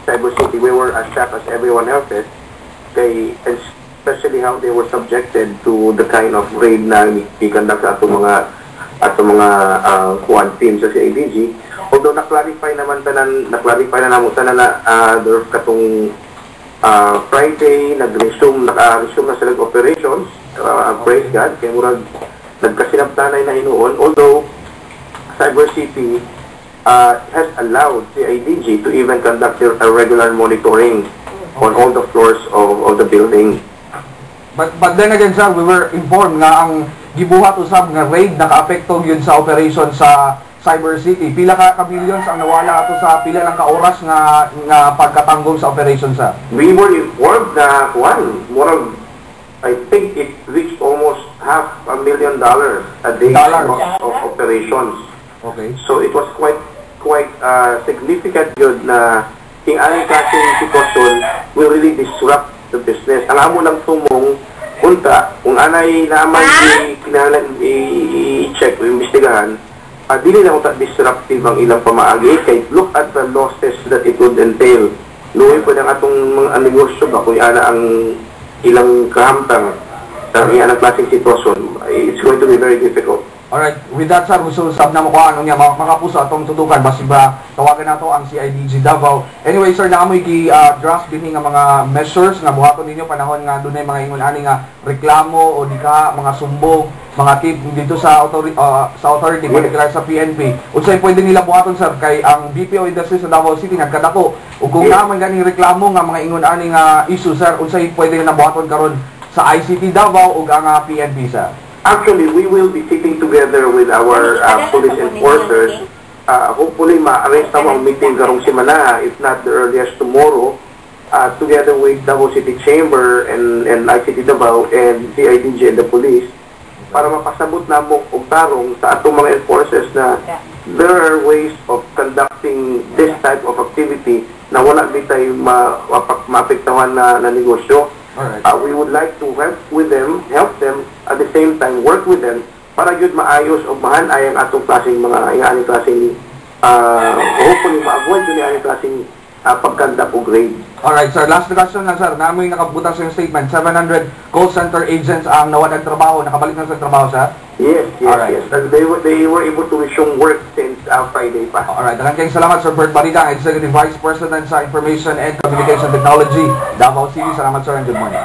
Cebu City, we were as shocked as everyone else is. Especially how they were subjected to the kind of raid na i-conduct sa atong mga team sa CIDG. Although na-clarify na namo tanan na there katong Friday nag-resume na sila operations. Praise God, kaya murag nagkasinabtanay na hinuon. Although Cyber City has allowed CIDG to even conduct a regular monitoring on all the floors of the building. But then again, sir, we were informed nga ang gibuhat usab nga raid naka-apekto yun sa operation sa Cyber City. Pila ka millions ang nawala ato sa pila lang ka oras nga pagkatanggol sa operation, sir? We were informed na I think it reached almost $500,000 a day of operations. Okay. So it was quite significant yun na king anong klaseng sitwasyon will really disrupt the business. Ang amo lang tumong punta, kung anay naman kinahanglan i-check o imbestigahan, dili na utak disruptive ang ilang pamaagi. Kay look at the losses that it would entail. Luwi po ng atong mga negosyo ba kung ana ang ilang kahamtang sa ilang klaseng sitwasyon. It's going to be very difficult. Alright, with that, sir, gusto sab na mo kung ano niya, makapuso atong tutukan, basi ba tawagan nato ang CIDG Davao. Anyway, sir, naamoy draft din nga mga measures nga buhaton ninyo panahon nga dunay mga ingon ani nga reklamo o di ka mga sumbong, mga tip dito sa authority, particular sa PNP. Unsay pwede nila buhaton, sir, kay ang BPO industry sa Davao City nagkadako. Ug kung naman ganing reklamo nga mga ingon ani nga issue, sir, unsay pwede na buhaton karon sa ICT Davao ug ang PNP, sir? Actually, we will be sitting together with our police enforcers. Hopefully, ma-arrange na ang meeting karong simana, if not the earliest tomorrow, together with Davao City Chamber and ICT Davao and CIDG and the police, para mapasabot na mo og tarong sa atong mga enforcers na there are ways of conducting this type of activity na wala bitay maapektuhan na negosyo. We would like to help them, at the same time work with them para yun maayos o mahanay ang atong klaseng mga klaseng hopefully ma-avoid yun klaseng pagkanda o grade. Alright, sir. Last question na, sir. Namoy nakabutang sa yung statement. 700 call center agents ang nawalan trabaho. Nakabalik na sa trabaho, sir? Yes. They were able to resume work since Friday pa. Alright. Daghang salamat, Sir Bert Bariga, Executive Vice President sa Information and Communication Technology, Davao City. Salamat, sir, and good morning.